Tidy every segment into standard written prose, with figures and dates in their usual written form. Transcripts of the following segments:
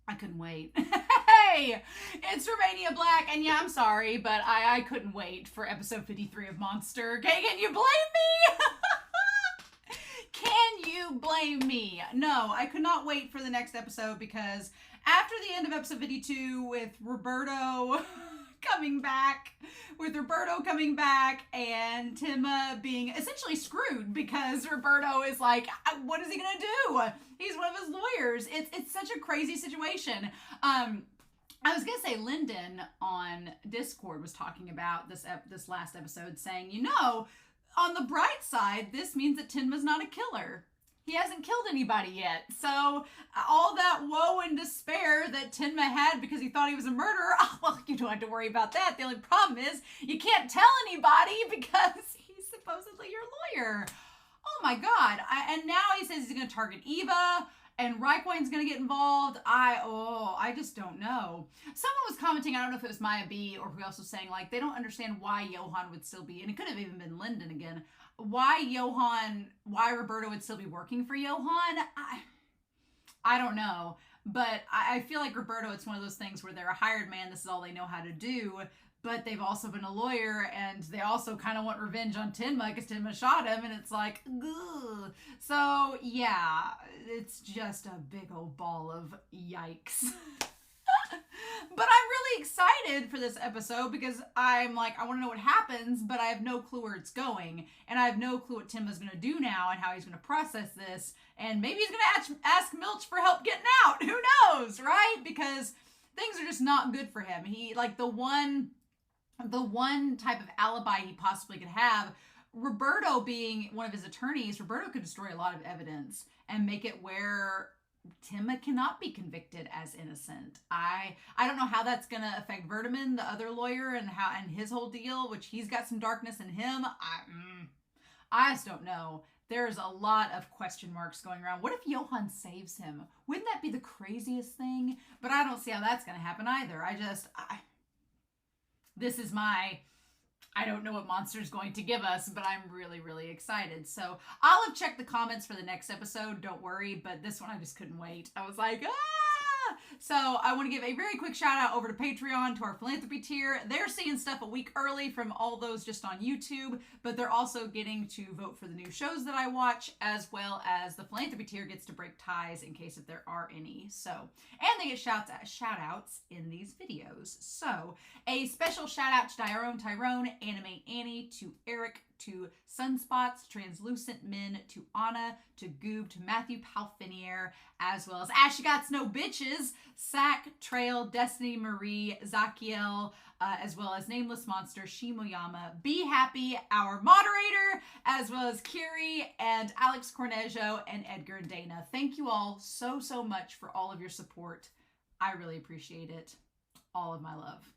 I couldn't wait. Hey, it's Romania Black, and yeah, I'm sorry, but I couldn't wait for episode 53 of Monster. Can you blame me? Can you blame me? No, I could not wait for the next episode because after the end of episode 52 with Roberto coming back and Tenma being essentially screwed because Roberto is like, what is he gonna do? He's one of his lawyers. It's such a crazy situation. I was gonna say Lyndon on Discord was talking about this last episode, saying, on the bright side, this means that Tenma's not a killer. He hasn't killed anybody yet. So all that woe and despair that Tenma had because he thought he was a murderer, well, you don't have to worry about that. The only problem is you can't tell anybody because he's supposedly your lawyer. Oh my God. And now he says he's going to target Eva and Reichwein's going to get involved. I just don't know. Someone was commenting, I don't know if it was Maya B or who else was saying, like, they don't understand why Johan would still be, and it could have even been Lyndon again, why Roberto would still be working for Johan. I don't know. But I feel like Roberto, it's one of those things where they're a hired man, this is all they know how to do, but they've also been a lawyer, and they also kind of want revenge on Tenma because Tenma shot him, and it's like, ugh. So, yeah, it's just a big old ball of yikes. But I'm really excited for this episode because I'm like, I want to know what happens, but I have no clue where it's going. And I have no clue what Tenma's going to do now and how he's going to process this. And maybe he's going to ask Milch for help getting out. Who knows, right? Because things are just not good for him. He, like, the one type of alibi he possibly could have, Roberto being one of his attorneys, Roberto could destroy a lot of evidence and make it where Tenma cannot be convicted as innocent. I don't know how that's going to affect Vertiman, the other lawyer, and his whole deal, which he's got some darkness in him. I just don't know. There's a lot of question marks going around. What if Johan saves him? Wouldn't that be the craziest thing? But I don't see how that's going to happen either. This is I don't know what Monster's going to give us, but I'm really, really excited. So I'll have checked the comments for the next episode, don't worry, but this one I just couldn't wait. I was like, So I want to give a very quick shout out over to Patreon, to our philanthropy tier. They're seeing stuff a week early from all those just on YouTube, but they're also getting to vote for the new shows that I watch, as well as the philanthropy tier gets to break ties in case if there are any. So, and they get shout outs in these videos. So a special shout out to Tyrone, Anime Annie, to Eric, to Sunspots, Translucent Men, to Anna, to Goob, to Matthew Palfinier, as well as Ashy Gots No Bitches, Sack, Trail, Destiny Marie, Zakiel, as well as Nameless Monster, Shimoyama, Be Happy, our moderator, as well as Kiri and Alex Cornejo and Edgar and Dana. Thank you all so, so much for all of your support. I really appreciate it. All of my love.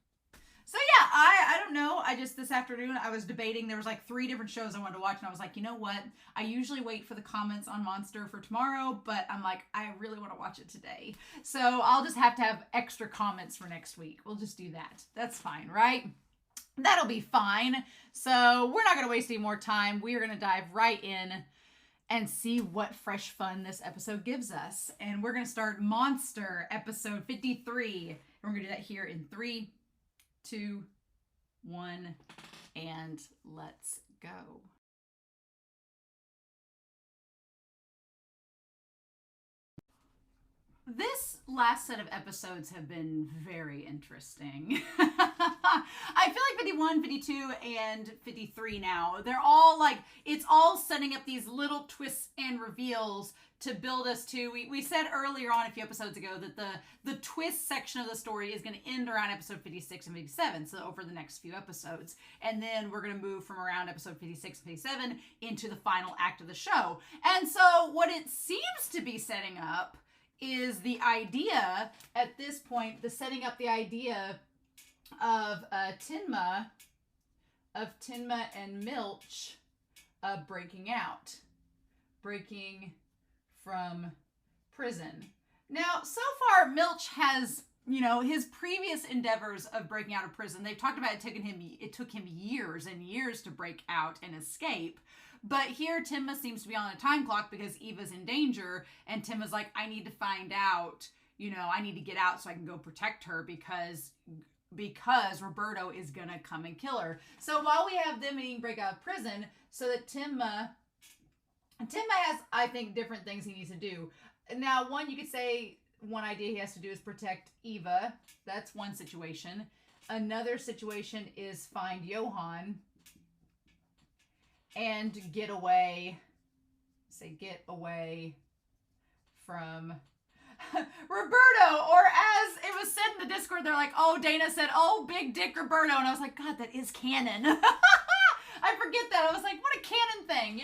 So yeah, I don't know. This afternoon, I was debating. There was like 3 different shows I wanted to watch, and I was like, you know what? I usually wait for the comments on Monster for tomorrow, but I'm like, I really want to watch it today. So I'll just have to have extra comments for next week. We'll just do that. That's fine, right? That'll be fine. So we're not going to waste any more time. We are going to dive right in and see what fresh fun this episode gives us. And we're going to start Monster episode 53. And we're going to do that here in 3, 2, 1, and let's go. This last set of episodes have been very interesting. I feel like 51, 52, and 53 now, they're all like, it's all setting up these little twists and reveals to build us to, we said earlier on a few episodes ago that the twist section of the story is going to end around episode 56 and 57, so over the next few episodes. And then we're going to move from around episode 56 and 57 into the final act of the show. And so what it seems to be setting up is the idea, at this point, setting up the idea of Tenma and Milch breaking from prison. Now, so far, Milch has, his previous endeavors of breaking out of prison, they've talked about it took him years and years to break out and escape. But here, Tenma seems to be on a time clock because Eva's in danger, and Tenma's like, I need to find out, I need to get out so I can go protect her because Roberto is gonna come and kill her. So while we have them needing to break out of prison, so that Tenma has, I think, different things he needs to do. Now, one, you could say one idea he has to do is protect Eva. That's one situation. Another situation is find Johann and get away from Roberto, or as it was said in the Discord, they're like, oh, Dana said, oh, big dick Roberto, and I was like, God, that is canon. I forget that. I was like, what a canon thing,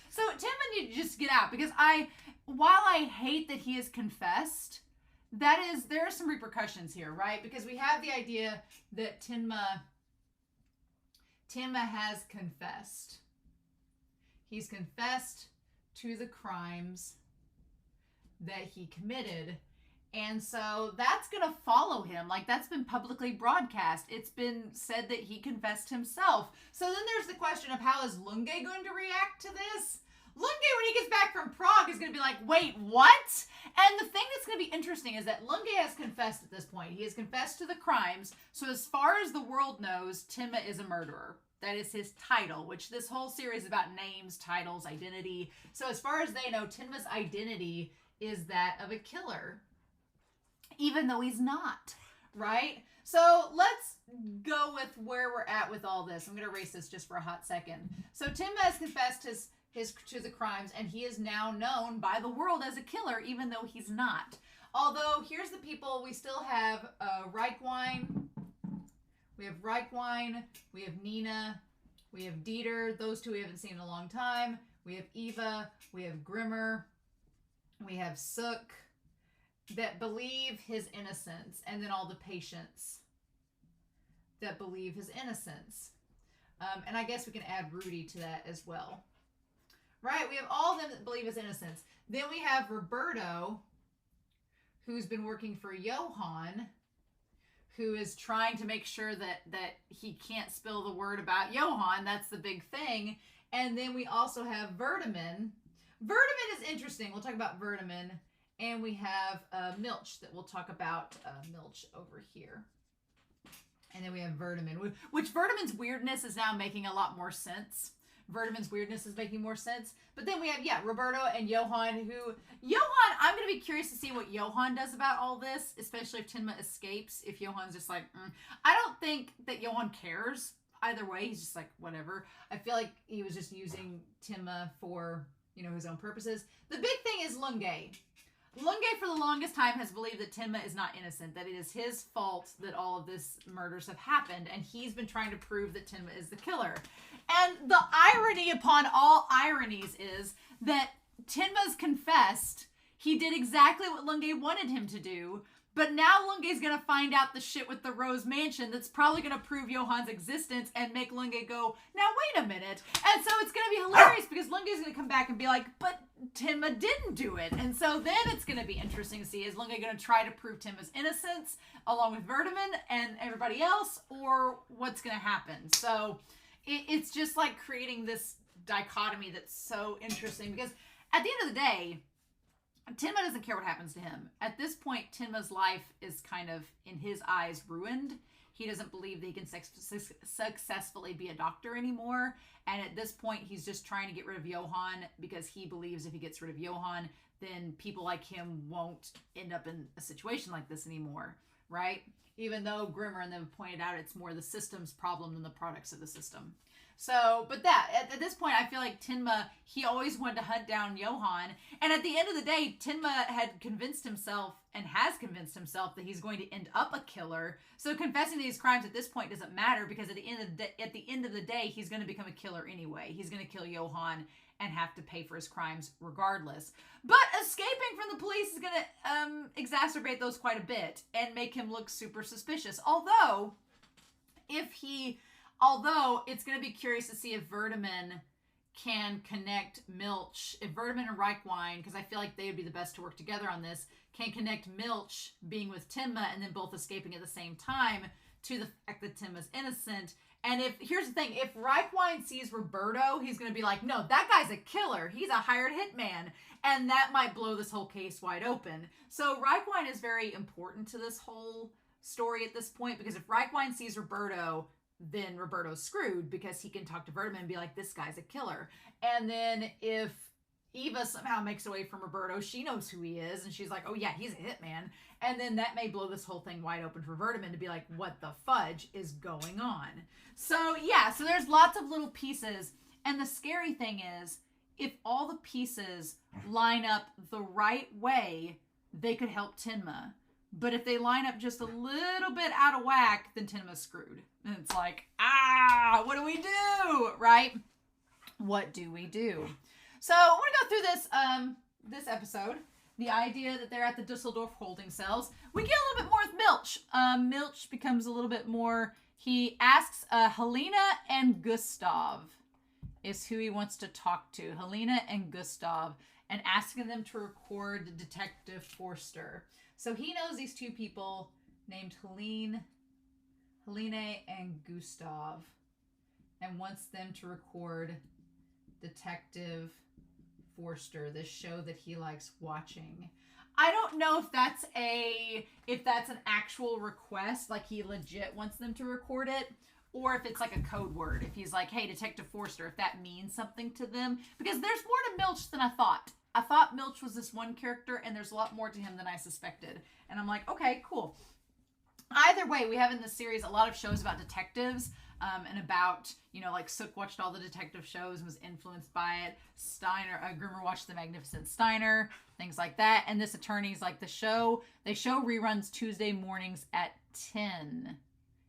So Tenma needs to just get out, because while I hate that he has confessed, there are some repercussions here, right? Because we have the idea that Tenma has confessed. He's confessed to the crimes that he committed. And so that's going to follow him. Like, that's been publicly broadcast. It's been said that he confessed himself. So then there's the question of how is Lunge going to react to this? Lunge, when he gets back from Prague, is going to be like, wait, what? And the thing that's going to be interesting is that Lunge has confessed at this point. He has confessed to the crimes. So as far as the world knows, Tenma is a murderer. That is his title, which this whole series is about names, titles, identity. So as far as they know, Tenma's identity is that of a killer, even though he's not, right? So let's go with where we're at with all this. I'm going to erase this just for a hot second. So Tenma has confessed his to the crimes, and he is now known by the world as a killer, even though he's not. Although, here's the people. We still have Reichwein. We have Reichwein. We have Nina. We have Dieter. Those two we haven't seen in a long time. We have Eva. We have Grimmer. We have Sook, that believe his innocence, and then all the patients that believe his innocence. And I guess we can add Rudy to that as well. Right? We have all of them that believe his innocence. Then we have Roberto, who's been working for Johann, who is trying to make sure that he can't spill the word about Johann. That's the big thing. And then we also have Vertiman. Vertiman is interesting. We'll talk about Vertiman. And we have Milch that we'll talk about Milch over here. And then we have Vertiman, which Vertiman's weirdness is now making a lot more sense. Vertiman's weirdness is making more sense. But then we have, Roberto and Johann, I'm going to be curious to see what Johann does about all this, especially if Tenma escapes, if Johann's just like, I don't think that Johann cares either way. He's just like, whatever. I feel like he was just using Tenma for, his own purposes. The big thing is Lunge. Lunge, for the longest time, has believed that Tenma is not innocent, that it is his fault that all of these murders have happened, and he's been trying to prove that Tenma is the killer. And the irony upon all ironies is that Tenma's confessed. He did exactly what Lunge wanted him to do, but now Lunge's going to find out the shit with the Rose Mansion that's probably going to prove Johann's existence and make Lunge go, now wait a minute. And so it's going to be hilarious because Lunge's going to come back and be like, but Tenma didn't do it. And so then it's going to be interesting to see, is Lunge going to try to prove Tenma's innocence along with Vertiman and everybody else, or what's going to happen? So it's just like creating this dichotomy that's so interesting, because at the end of the day, Tenma doesn't care what happens to him. At this point, Tenma's life is kind of, in his eyes, ruined. He doesn't believe that he can successfully be a doctor anymore. And at this point, he's just trying to get rid of Johann, because he believes if he gets rid of Johann, then people like him won't end up in a situation like this anymore, right? Even though Grimmer and them pointed out it's more the system's problem than the products of the system. So, but at this point, I feel like Tenma, he always wanted to hunt down Johann. And at the end of the day, Tenma had convinced himself and has convinced himself that he's going to end up a killer. So confessing these crimes at this point doesn't matter, because at the end of the day, he's going to become a killer anyway. He's going to kill Johann and have to pay for his crimes regardless. But escaping from the police is going to exacerbate those quite a bit and make him look super suspicious. Although it's going to be curious to see if Vertiman can connect Milch, if Vertiman and Reichwein, because I feel like they would be the best to work together on this, can connect Milch being with Tenma and then both escaping at the same time to the fact that Tenma's innocent. And here's the thing, if Reichwein sees Roberto, he's going to be like, no, that guy's a killer. He's a hired hitman. And that might blow this whole case wide open. So Reichwein is very important to this whole story at this point, because if Reichwein sees Roberto, then Roberto's screwed, because he can talk to Vertiman and be like, this guy's a killer. And then if Eva somehow makes away from Roberto, she knows who he is, and she's like, oh yeah, he's a hitman. And then that may blow this whole thing wide open for Vertiman to be like, what the fudge is going on? So yeah, so there's lots of little pieces. And the scary thing is, if all the pieces line up the right way, they could help Tenma. But if they line up just a little bit out of whack, then Tenma's screwed. And it's like, what do we do? Right? What do we do? So I want to go through this episode. The idea that they're at the Dusseldorf holding cells. We get a little bit more with Milch. Milch becomes a little bit more. He asks Helena and Gustav is who he wants to talk to. Helena and Gustav, and asking them to record Detective Forster. So he knows these two people named Helene and Gustav, and wants them to record Detective Forster, this show that he likes watching. I don't know if that's an actual request, like he legit wants them to record it, or if it's like a code word. If he's like, hey, Detective Forster, if that means something to them. Because there's more to Milch than I thought. I thought Milch was this one character, and there's a lot more to him than I suspected. And I'm like, okay, cool. Either way, we have in this series a lot of shows about detectives, and about, like Sook watched all the detective shows and was influenced by it. Grimmer watched The Magnificent Steiner, things like that. And this attorney's like, they show reruns Tuesday mornings at 10.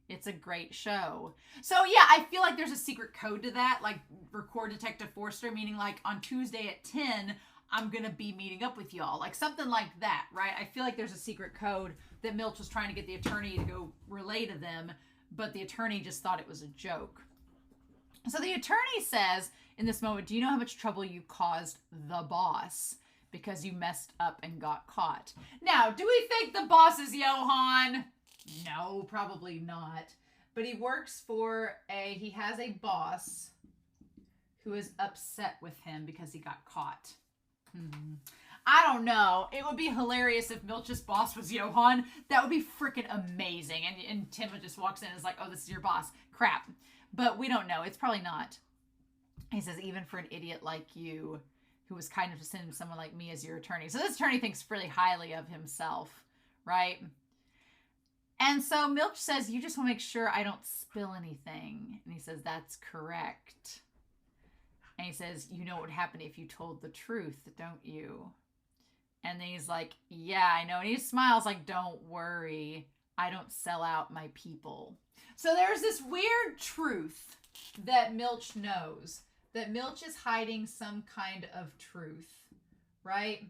It's a great show. So yeah, I feel like there's a secret code to that, like record Detective Forster, meaning like on Tuesday at 10, I'm going to be meeting up with y'all. Like something like that, right? I feel like there's a secret code that Milch was trying to get the attorney to go relay to them, but the attorney just thought it was a joke. So the attorney says in this moment, do you know how much trouble you caused the boss because you messed up and got caught? Now, do we think the boss is Johan? No, probably not. But he has a boss who is upset with him because he got caught. I don't know. It would be hilarious if Milch's boss was Johan. That would be freaking amazing. And Tenma just walks in and is like, oh, this is your boss. Crap. But we don't know. It's probably not. He says, even for an idiot like you, who was kind enough to send someone like me as your attorney. So this attorney thinks really highly of himself, right? And so Milch says, you just want to make sure I don't spill anything. And he says, that's correct. And he says, you know what would happen if you told the truth, don't you? And then he's like, yeah, I know. And he smiles like, don't worry. I don't sell out my people. So there's this weird truth that Milch knows. That Milch is hiding some kind of truth, right?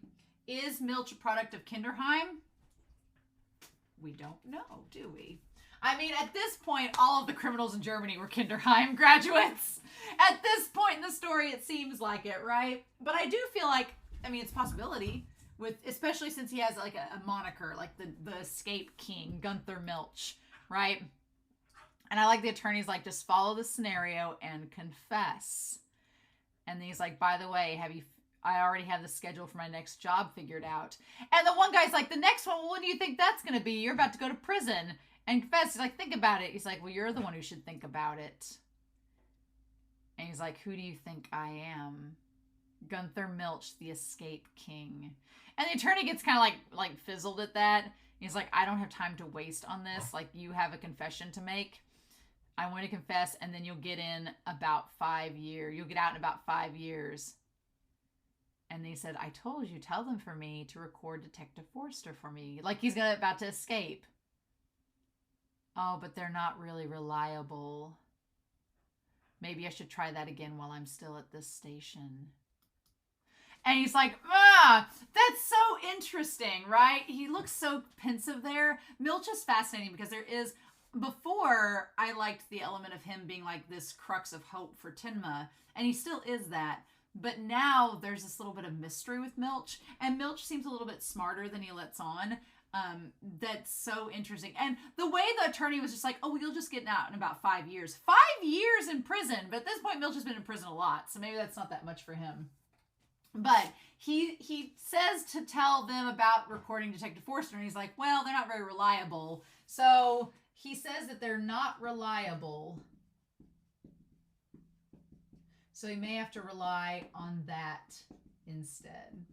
Is Milch a product of Kinderheim? We don't know, do we? I mean, at this point, all of the criminals in Germany were Kinderheim graduates. At this point in the story, it seems like it, right? But I do feel like, it's a possibility, especially since he has like a moniker, like the escape king, Gunther Milch, right? And I like the attorney's like, just follow the scenario and confess. And then he's like, by the way, I already have the schedule for my next job figured out. And the one guy's like, the next one, well, what do you think that's going to be? You're about to go to prison and confess. He's like, think about it. He's like, well, you're the one who should think about it. And he's like, who do you think I am? Gunther Milch, the escape king. And the attorney gets kind of like fizzled at that. He's like, I don't have time to waste on this. Like, you have a confession to make. I want to confess, and then you'll get in about 5 years. You'll get out in about 5 years. And they said, I told you, tell them for me to record Detective Forster for me. Like he's about to escape. Oh, but they're not really reliable. Maybe I should try that again while I'm still at this station. And he's like, that's so interesting, right? He looks so pensive there. Milch is fascinating because before I liked the element of him being like this crux of hope for Tenma, and he still is that. But now there's this little bit of mystery with Milch, and Milch seems a little bit smarter than he lets on. That's so interesting. And the way the attorney was just like, oh, you'll just get out in about 5 years. 5 years in prison. But at this point, Milch has been in prison a lot. So maybe that's not that much for him. But he says to tell them about recording Detective Forster. And he's like, well, they're not very reliable. So he says that they're not reliable. So he may have to rely on that instead.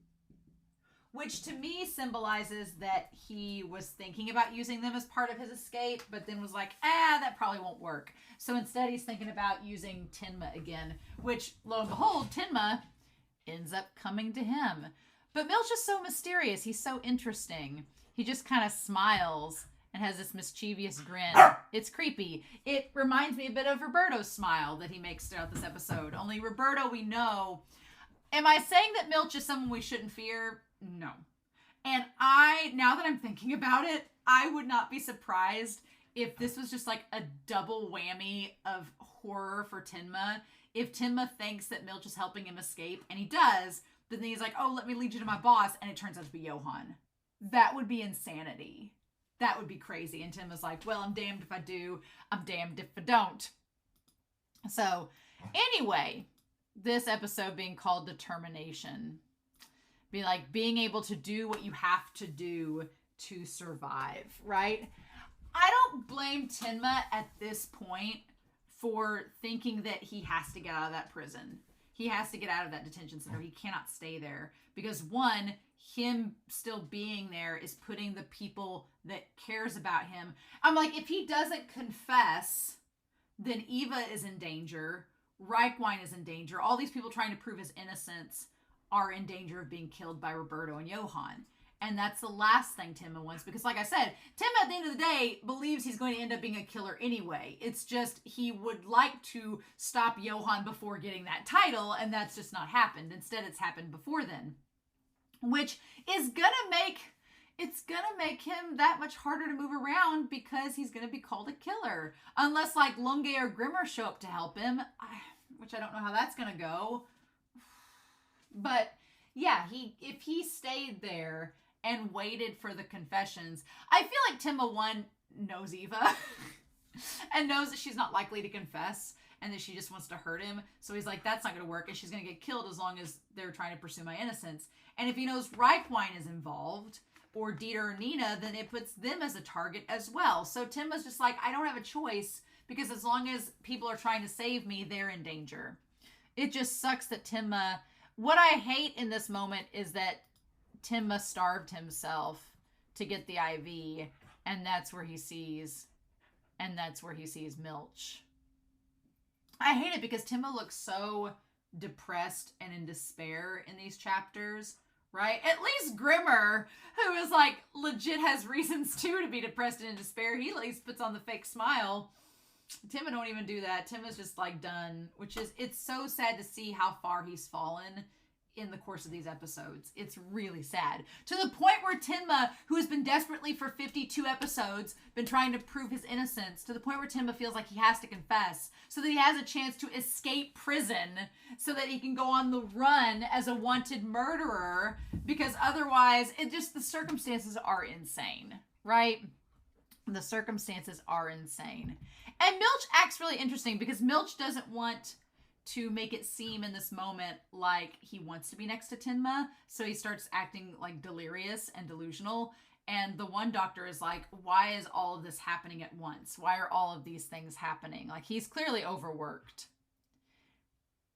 Which to me symbolizes that he was thinking about using them as part of his escape, but then was like, that probably won't work. So instead he's thinking about using Tenma again, which, lo and behold, Tenma ends up coming to him. But Milch is so mysterious. He's so interesting. He just kind of smiles and has this mischievous grin. It's creepy. It reminds me a bit of Roberto's smile that he makes throughout this episode. Only Roberto, we know. Am I saying that Milch is someone we shouldn't fear? No. And now that I'm thinking about it, I would not be surprised if this was just like a double whammy of horror for Tenma. If Tenma thinks that Milch is helping him escape, and he does, but then he's like, oh, let me lead you to my boss, and it turns out to be Johan. That would be insanity. That would be crazy. And Tenma's like, well, I'm damned if I do. I'm damned if I don't. So, anyway, this episode being called Determination. Be like being able to do what you have to do to survive, right? I don't blame Tenma at this point for thinking that he has to get out of that prison. He has to get out of that detention center. He cannot stay there because, one, him still being there is putting the people that cares about him. I'm like, if he doesn't confess, then Eva is in danger. Reichwein is in danger. All these people trying to prove his innocence are in danger of being killed by Roberto and Johan. And that's the last thing Tenma wants. Because like I said, Tenma at the end of the day believes he's going to end up being a killer anyway. It's just he would like to stop Johan before getting that title. And that's just not happened. Instead, it's happened before then. Which is going to make him that much harder to move around because he's going to be called a killer. Unless like Lunge or Grimmer show up to help him. Which I don't know how that's going to go. But yeah, if he stayed there and waited for the confessions, I feel like Tenma 1 knows Eva and knows that she's not likely to confess and that she just wants to hurt him. So he's like, that's not going to work and she's going to get killed as long as they're trying to pursue my innocence. And if he knows Reichwein is involved or Dieter or Nina, then it puts them as a target as well. So Tenma's just like, I don't have a choice because as long as people are trying to save me, they're in danger. It just sucks that Tenma... What I hate in this moment is that Tenma starved himself to get the IV, and that's where he sees Milch. I hate it because Tenma looks so depressed and in despair in these chapters, right? At least Grimmer, who is like legit has reasons too to be depressed and in despair, he at least puts on the fake smile. Tenma don't even do that. Tenma's just like done, which is, it's so sad to see how far he's fallen in the course of these episodes. It's really sad. To the point where Tenma, who has been desperately for 52 episodes, been trying to prove his innocence, to the point where Tenma feels like he has to confess so that he has a chance to escape prison so that he can go on the run as a wanted murderer, because otherwise, the circumstances are insane, right? The circumstances are insane. And Milch acts really interesting because Milch doesn't want to make it seem in this moment like he wants to be next to Tenma. So he starts acting like delirious and delusional. And the one doctor is like, why is all of this happening at once? Why are all of these things happening? Like, he's clearly overworked.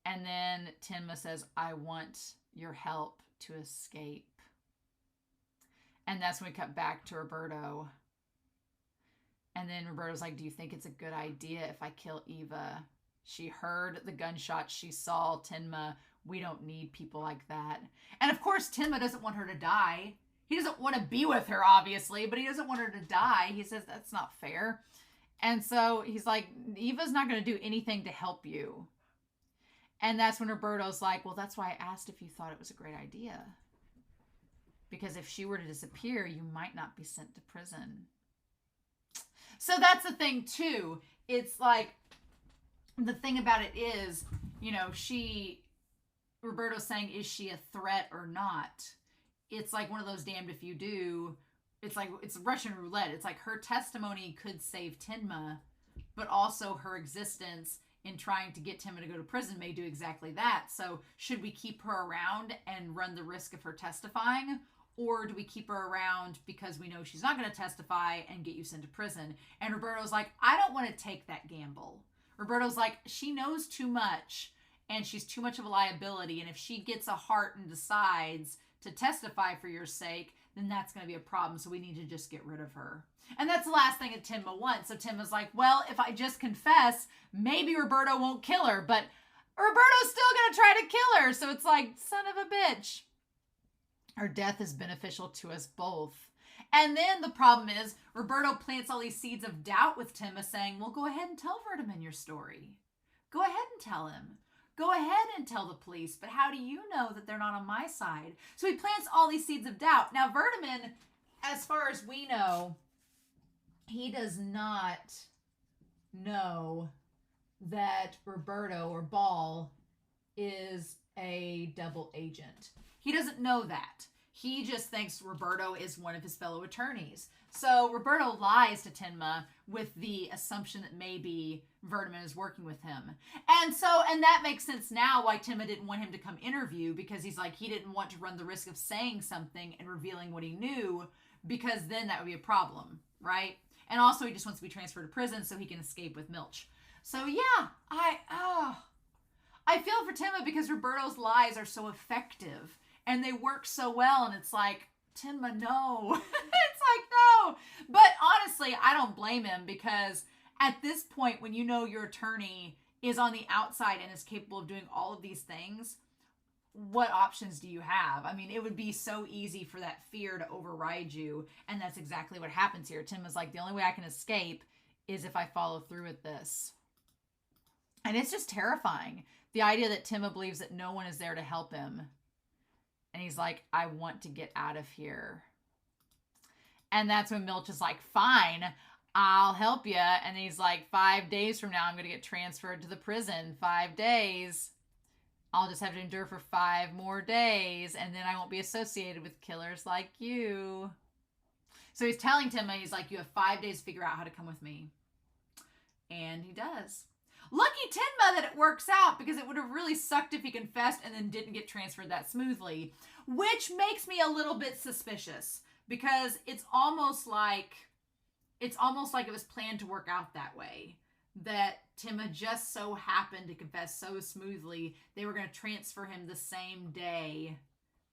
And then Tenma says, I want your help to escape. And that's when we cut back to Roberto. And then Roberto's like, do you think it's a good idea if I kill Eva? She heard the gunshots. She saw Tenma. We don't need people like that. And of course, Tenma doesn't want her to die. He doesn't want to be with her, obviously, but he doesn't want her to die. He says, that's not fair. And so he's like, Eva's not going to do anything to help you. And that's when Roberto's like, well, that's why I asked if you thought it was a great idea. Because if she were to disappear, you might not be sent to prison. So that's the thing, too. It's like, the thing about it is, Roberto's saying, is she a threat or not? It's like one of those damned if you do, it's like, it's Russian roulette. It's like her testimony could save Tenma, but also her existence in trying to get Tenma to go to prison may do exactly that. So should we keep her around and run the risk of her testifying? Or do we keep her around because we know she's not going to testify and get you sent to prison? And Roberto's like, I don't want to take that gamble. Roberto's like, she knows too much and she's too much of a liability. And if she gets a heart and decides to testify for your sake, then that's going to be a problem. So we need to just get rid of her. And that's the last thing that Tenma wants. So Tenma's like, well, if I just confess, maybe Roberto won't kill her, but Roberto's still going to try to kill her. So it's like, son of a bitch. Her death is beneficial to us both. And then the problem is, Roberto plants all these seeds of doubt with Tenma, saying, well, go ahead and tell Vertiman your story. Go ahead and tell him. Go ahead and tell the police. But how do you know that they're not on my side? So he plants all these seeds of doubt. Now, Vertiman, as far as we know, he does not know that Roberto or Ball is a double agent. He doesn't know that. He just thinks Roberto is one of his fellow attorneys. So Roberto lies to Tenma with the assumption that maybe Vertiman is working with him. And that makes sense now why Tenma didn't want him to come interview, because he's like, he didn't want to run the risk of saying something and revealing what he knew, because then that would be a problem, right? And also he just wants to be transferred to prison so he can escape with Milch. So yeah, I feel for Tenma because Roberto's lies are so effective and they work so well, and it's like, Tenma, no. It's like, no. But honestly, I don't blame him, because at this point, when you know your attorney is on the outside and is capable of doing all of these things, what options do you have? I mean, it would be so easy for that fear to override you, and that's exactly what happens here. Tenma's like, the only way I can escape is if I follow through with this. And it's just terrifying. The idea that Tenma believes that no one is there to help him. And he's like, I want to get out of here. And that's when Milch is like, fine, I'll help you. And he's like, 5 days from now, I'm going to get transferred to the prison. 5 days. I'll just have to endure for 5 more days. And then I won't be associated with killers like you. So he's telling Tenma, he's like, you have 5 days to figure out how to come with me. And he does. Lucky Tenma that it works out, because it would have really sucked if he confessed and then didn't get transferred that smoothly, which makes me a little bit suspicious, because it's almost like it was planned to work out that way, that Tenma just so happened to confess so smoothly they were going to transfer him the same day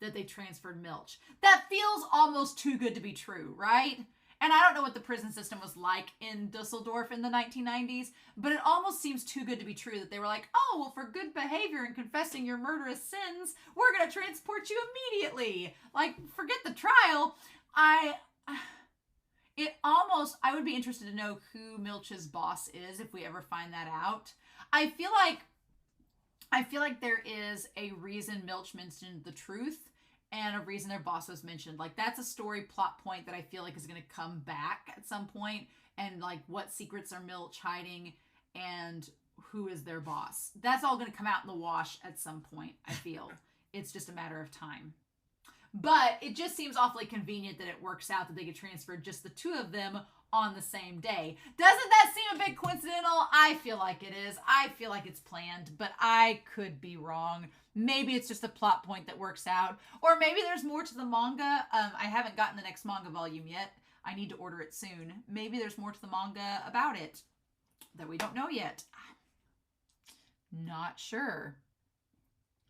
that they transferred Milch. That feels almost too good to be true, right? And I don't know what the prison system was like in Dusseldorf in the 1990s, but it almost seems too good to be true that they were like, oh, well, for good behavior and confessing your murderous sins, we're going to transport you immediately. Like, forget the trial. I would be interested to know who Milch's boss is if we ever find that out. I feel like there is a reason Milch mentioned the truth, and a reason their boss was mentioned. Like, that's a story plot point that I feel like is going to come back at some point. And like, what secrets are Milch hiding, and who is their boss? That's all going to come out in the wash at some point, I feel. It's just a matter of time. But it just seems awfully convenient that it works out that they get transferred, just the two of them, on the same day. Doesn't that seem a bit coincidental? I feel like it is. I feel like it's planned, but I could be wrong. Maybe it's just a plot point that works out. Or maybe there's more to the manga. I haven't gotten the next manga volume yet. I need to order it soon. Maybe there's more to the manga about it that we don't know yet. Not sure.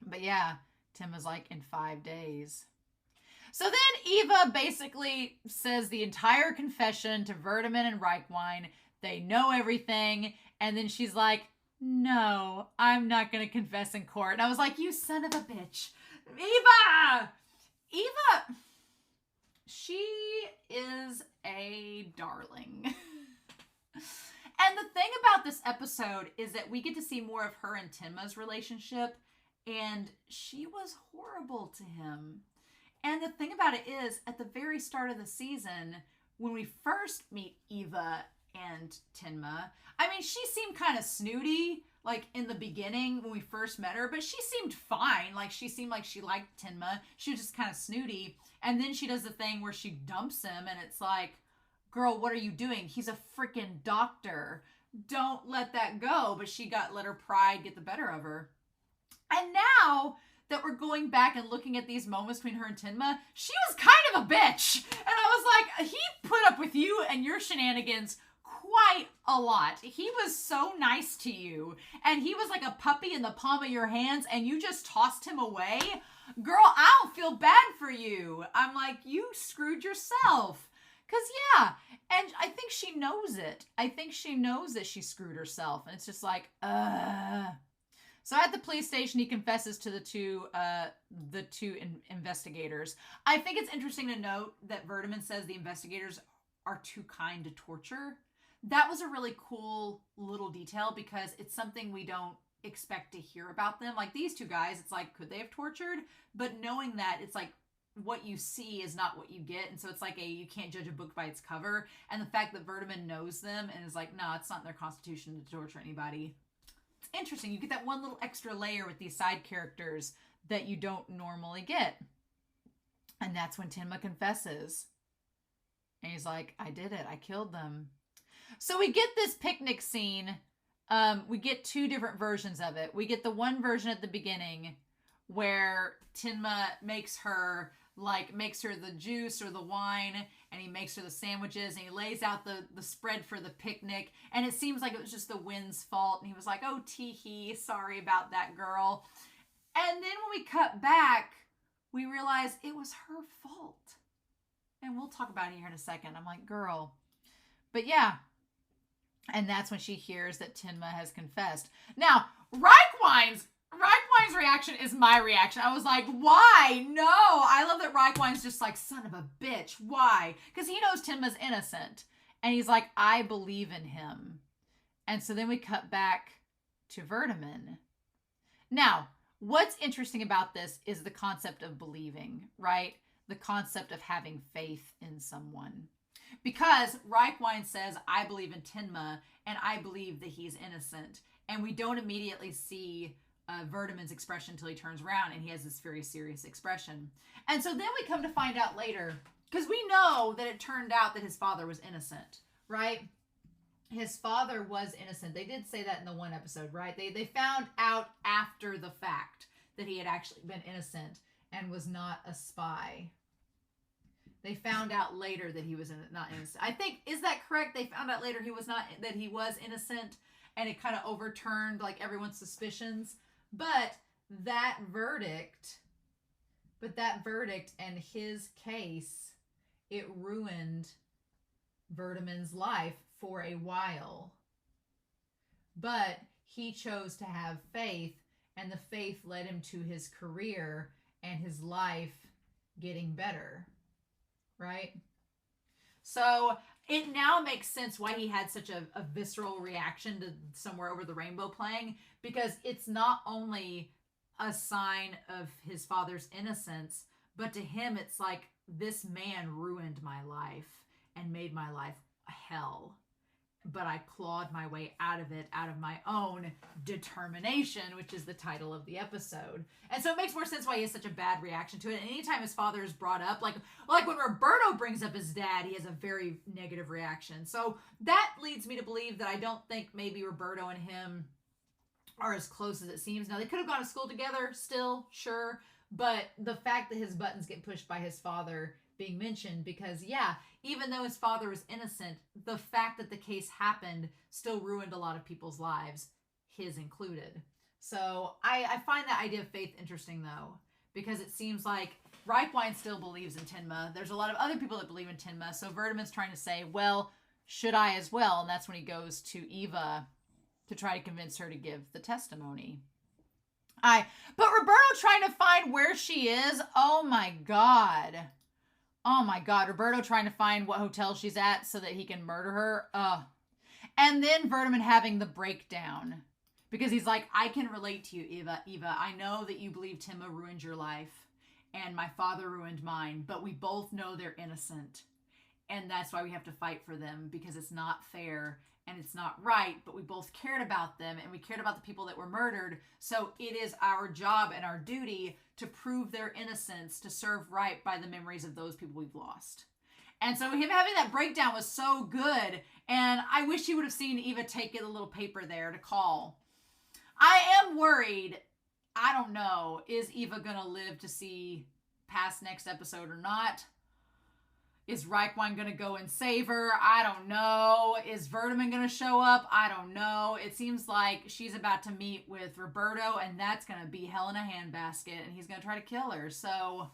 But yeah, Tim was like, in 5 days. So then Eva basically says the entire confession to Vertiman and Reichwein. They know everything. And then she's like, no, I'm not going to confess in court. And I was like, you son of a bitch. Eva! Eva, she is a darling. And the thing about this episode is that we get to see more of her and Tenma's relationship. And she was horrible to him. And the thing about it is, at the very start of the season, when we first meet Eva, and Tenma. I mean, she seemed kind of snooty, like in the beginning when we first met her, but she seemed fine. Like she seemed like she liked Tenma. She was just kind of snooty. And then she does the thing where she dumps him, and it's like, girl, what are you doing? He's a freaking doctor. Don't let that go. But she let her pride get the better of her. And now that we're going back and looking at these moments between her and Tenma, she was kind of a bitch. And I was like, he put up with you and your shenanigans quite a lot. He was so nice to you. And he was like a puppy in the palm of your hands, and you just tossed him away. Girl, I don't feel bad for you. I'm like, you screwed yourself. Because, yeah, and I think she knows it. I think she knows that she screwed herself. And it's just like, So at the police station, he confesses to the two investigators. I think it's interesting to note that Verdeman says the investigators are too kind to torture. That was a really cool little detail because it's something we don't expect to hear about them. Like these two guys, it's like, could they have tortured? But knowing that, it's like, what you see is not what you get. And so it's like you can't judge a book by its cover. And the fact that Verdeman knows them and is like, no, it's not in their constitution to torture anybody. It's interesting. You get that one little extra layer with these side characters that you don't normally get. And that's when Tenma confesses. And he's like, I did it. I killed them. So we get this picnic scene. We get two different versions of it. We get the one version at the beginning where Tenma makes her the juice or the wine, and he makes her the sandwiches, and he lays out the spread for the picnic, and it seems like it was just the wind's fault, and he was like, oh, tee-hee, sorry about that, girl. And then when we cut back, we realize it was her fault. And we'll talk about it here in a second. I'm like, girl. But yeah. And that's when she hears that Tenma has confessed. Now, Reichwein's reaction is my reaction. I was like, why? No. I love that Reichwein's just like, son of a bitch. Why? Because he knows Tenma's innocent. And he's like, I believe in him. And so then we cut back to Verdeman. Now, what's interesting about this is the concept of believing, right? The concept of having faith in someone. Because Reichwein says, I believe in Tenma, and I believe that he's innocent. And we don't immediately see Verdeman's expression until he turns around, and he has this very serious expression. And so then we come to find out later, because we know that it turned out that his father was innocent, right? His father was innocent. They did say that in the one episode, right? They found out after the fact that he had actually been innocent and was not a spy. They found out later that he was not innocent. I think, is that correct? They found out later that he was innocent, and it kind of overturned like everyone's suspicions. But that verdict and his case, it ruined Verdeman's life for a while. But he chose to have faith, and the faith led him to his career and his life getting better. Right? So it now makes sense why he had such a visceral reaction to Somewhere Over the Rainbow playing, because it's not only a sign of his father's innocence, but to him it's like, this man ruined my life and made my life hell. But I clawed my way out of it, out of my own determination, which is the title of the episode. And so it makes more sense why he has such a bad reaction to it. And anytime his father is brought up, like when Roberto brings up his dad, he has a very negative reaction. So that leads me to believe that I don't think maybe Roberto and him are as close as it seems. Now, they could have gone to school together still, sure. But the fact that his buttons get pushed by his father being mentioned, because yeah, even though his father was innocent, the fact that the case happened still ruined a lot of people's lives, his included. So I find that idea of faith interesting though, because it seems like Reichwein still believes in Tenma. There's a lot of other people that believe in Tenma. So Verdeman's trying to say, well, should I as well? And that's when he goes to Eva to try to convince her to give the testimony. But Roberto trying to find where she is. Oh my God. Oh my God, Roberto trying to find what hotel she's at so that he can murder her. And then Verdeman having the breakdown. Because he's like, I can relate to you, Eva. Eva, I know that you believe Tenma ruined your life. And my father ruined mine. But we both know they're innocent. And that's why we have to fight for them, because it's not fair and it's not right, but we both cared about them and we cared about the people that were murdered. So it is our job and our duty to prove their innocence, to serve right by the memories of those people we've lost. And so him having that breakdown was so good. And I wish you would have seen Eva take a little paper there to call. I am worried. I don't know. Is Eva going to live to see past next episode or not? Is Reichwein going to go and save her? I don't know. Is Verdeman going to show up? I don't know. It seems like she's about to meet with Roberto, and that's going to be hell in a handbasket, and he's going to try to kill her. So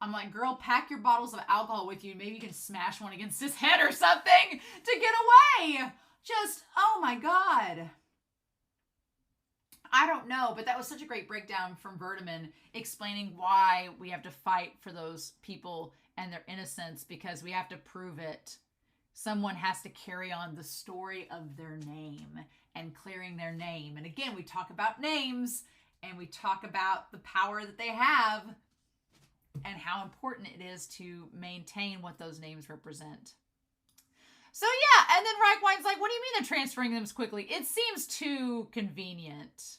I'm like, girl, pack your bottles of alcohol with you. Maybe you can smash one against his head or something to get away. Just, oh my God. I don't know, but that was such a great breakdown from Verdeman explaining why we have to fight for those people and their innocence, because we have to prove it. Someone has to carry on the story of their name and clearing their name. And again, we talk about names and we talk about the power that they have and how important it is to maintain what those names represent. So yeah, and then Reichwein's like, what do you mean they're transferring them quickly? It seems too convenient.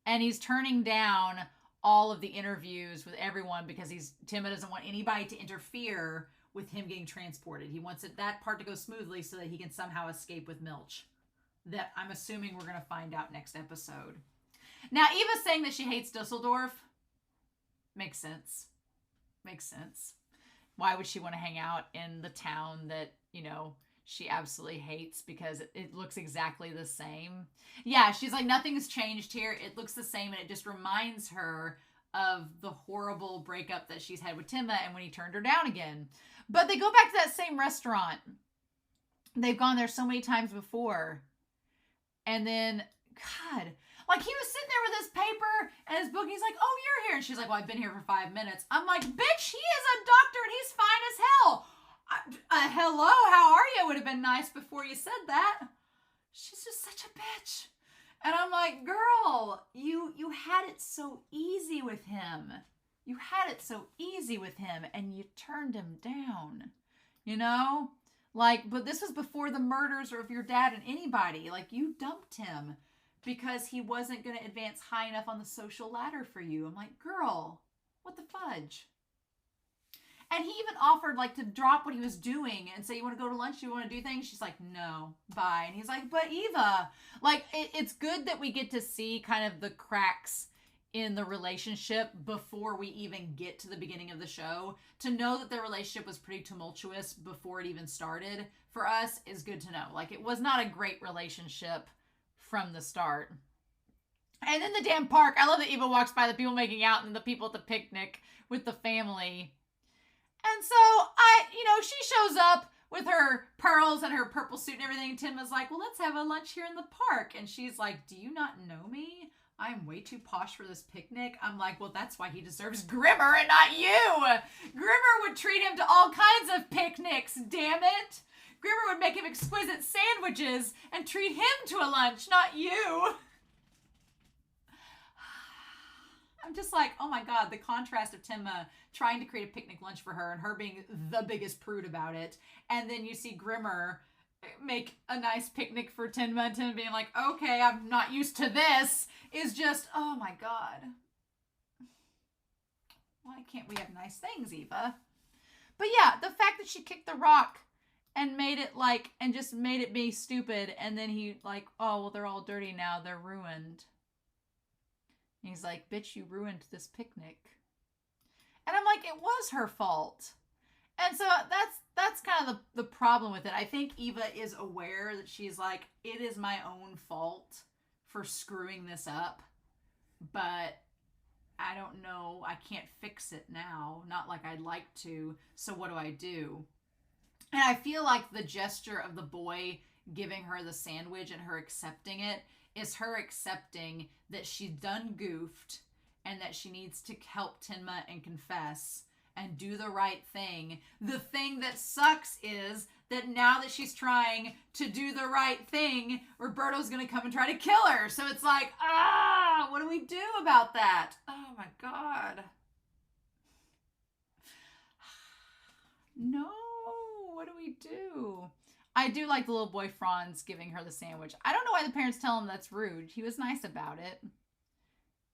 And he's turning down all of the interviews with everyone because Tenma doesn't want anybody to interfere with him getting transported. He wants that part to go smoothly so that he can somehow escape with Milch. That I'm assuming we're going to find out next episode. Now, Eva saying that she hates Dusseldorf makes sense. Makes sense. Why would she want to hang out in the town that, she absolutely hates because it looks exactly the same? Yeah, she's like, nothing's changed here. It looks the same, and it just reminds her of the horrible breakup that she's had with Tenma and when he turned her down again. But they go back to that same restaurant. They've gone there so many times before. And then, God, like he was sitting there with his paper and his book. And he's like, oh, you're here. And she's like, well, I've been here for 5 minutes. I'm like, bitch, he is a doctor and he's fine as hell. Hello, how are you? Would have been nice before you said that. She's just such a bitch. And I'm like, girl, you had it so easy with him. You had it so easy with him and you turned him down, Like, but this was before the murders of your dad and anybody. Like, you dumped him because he wasn't going to advance high enough on the social ladder for you. I'm like, girl, what the fudge? And he even offered, like, to drop what he was doing and say, you want to go to lunch? You want to do things? She's like, no, bye. And he's like, but Eva, like, it's good that we get to see kind of the cracks in the relationship before we even get to the beginning of the show. To know that their relationship was pretty tumultuous before it even started for us is good to know. Like, it was not a great relationship from the start. And then the damn park. I love that Eva walks by the people making out and the people at the picnic with the family. And so, she shows up with her pearls and her purple suit and everything. Tenma's like, well, let's have a lunch here in the park. And she's like, do you not know me? I'm way too posh for this picnic. I'm like, well, that's why he deserves Grimmer and not you. Grimmer would treat him to all kinds of picnics, damn it. Grimmer would make him exquisite sandwiches and treat him to a lunch, not you. I'm just like, oh my God, the contrast of Tenma trying to create a picnic lunch for her and her being the biggest prude about it. And then you see Grimmer make a nice picnic for Tenma and Tenma being like, okay, I'm not used to this, is just, oh my God. Why can't we have nice things, Eva? But yeah, the fact that she kicked the rock and made it and just made it be stupid. And then he like, oh, well, they're all dirty now. They're ruined. And he's like, bitch, you ruined this picnic. And I'm like, it was her fault. And so that's kind of the problem with it. I think Eva is aware that she's like, it is my own fault for screwing this up. But I don't know. I can't fix it now. Not like I'd like to. So what do I do? And I feel like the gesture of the boy giving her the sandwich and her accepting it is her accepting that she's done goofed and that she needs to help Tenma and confess and do the right thing. The thing that sucks is that now that she's trying to do the right thing, Roberto's going to come and try to kill her. So it's like, what do we do about that? Oh my God. No, what do we do? I do like the little boy Franz giving her the sandwich. I don't know why the parents tell him that's rude. He was nice about it.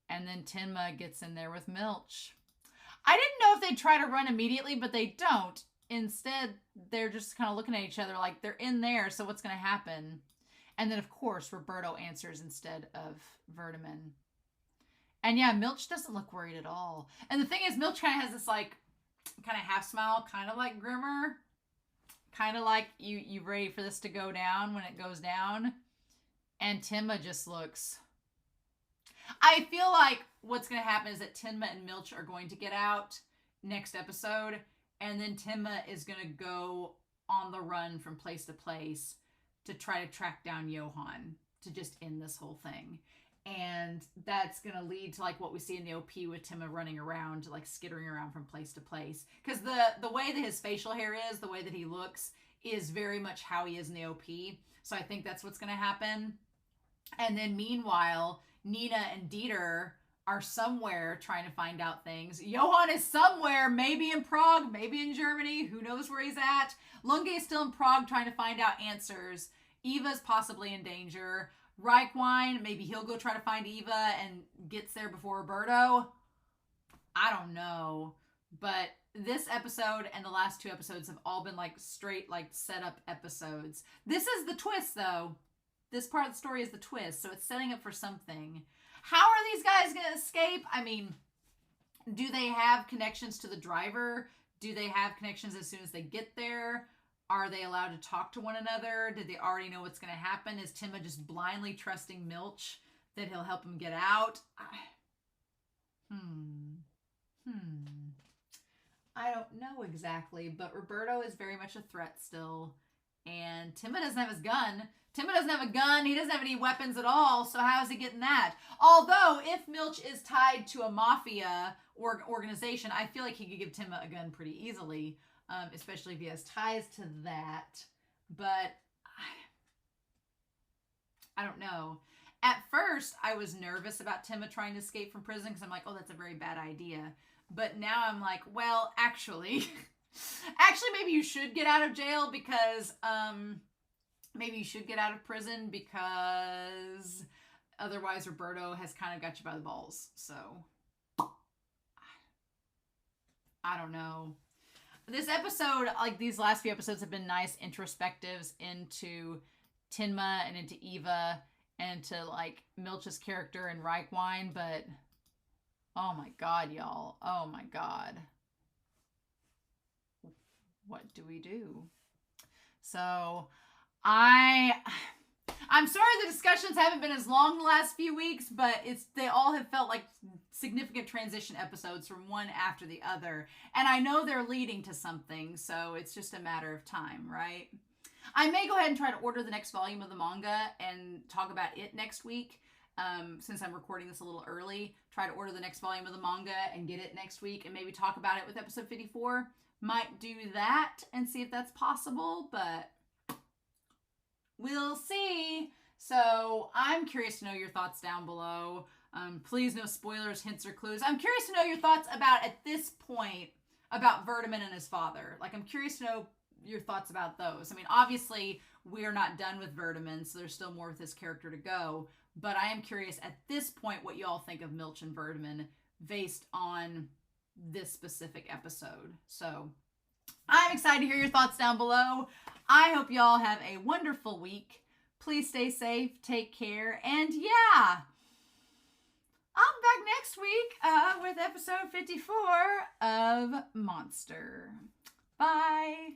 And then Tenma gets in there with Milch. I didn't know if they'd try to run immediately, but they don't. Instead, they're just kind of looking at each other like they're in there, so what's going to happen? And then, of course, Roberto answers instead of Verdeman. And yeah, Milch doesn't look worried at all. And the thing is, Milch kind of has this like, kind of half smile, kind of like Grimmer. Kind of like you ready for this to go down when it goes down. And Tenma just looks... I feel like what's going to happen is that Tenma and Milch are going to get out next episode. And then Tenma is going to go on the run from place to place to try to track down Johan to just end this whole thing. And that's going to lead to like what we see in the OP with Tenma running around, like skittering around from place to place. Because the way that his facial hair is, the way that he looks, is very much how he is in the OP. So I think that's what's going to happen. And then meanwhile, Nina and Dieter are somewhere trying to find out things. Johan is somewhere, maybe in Prague, maybe in Germany. Who knows where he's at? Lunge is still in Prague trying to find out answers. Eva's possibly in danger. Reichwein, maybe he'll go try to find Eva and gets there before Roberto. I don't know. But this episode and the last two episodes have all been like straight like setup episodes. This is the twist though. This part of the story is the twist. So it's setting up for something. How are these guys going to escape? I mean, do they have connections to the driver? Do they have connections as soon as they get there? Are they allowed to talk to one another? Did they already know what's going to happen? Is Tenma just blindly trusting Milch that he'll help him get out? I don't know exactly, but Roberto is very much a threat still. And Tenma doesn't have his gun. Tenma doesn't have a gun. He doesn't have any weapons at all. So how is he getting that? Although, if Milch is tied to a mafia or organization, I feel like he could give Tenma a gun pretty easily. Especially if he has ties to that. But I don't know. At first, I was nervous about Tenma trying to escape from prison because I'm like, oh, that's a very bad idea. But now I'm like, well, actually, maybe you should get out of jail because, maybe you should get out of prison because otherwise Roberto has kind of got you by the balls. So, I don't know. This episode, like these last few episodes, have been nice introspectives into Tenma and into Eva and to like Milch's character and Reichwein, but oh my god, y'all. Oh my god. What do we do? So I'm sorry the discussions haven't been as long the last few weeks, but they all have felt like significant transition episodes from one after the other. And I know they're leading to something, so it's just a matter of time, right? I may go ahead and try to order the next volume of the manga and talk about it next week. Since I'm recording this a little early, try to order the next volume of the manga and get it next week and maybe talk about it with episode 54. Might do that and see if that's possible, but we'll see. So I'm curious to know your thoughts down below. Please no spoilers, hints, or clues. I'm curious to know your thoughts about, at this point, about Verdeman and his father. Like, I'm curious to know your thoughts about those. I mean, obviously, we're not done with Verdeman, so there's still more with his character to go. But I am curious, at this point, what you all think of Milch and Verdeman based on this specific episode. So, I'm excited to hear your thoughts down below. I hope y'all have a wonderful week. Please stay safe, take care, and yeah, I'm back next week with episode 54 of Monster. Bye.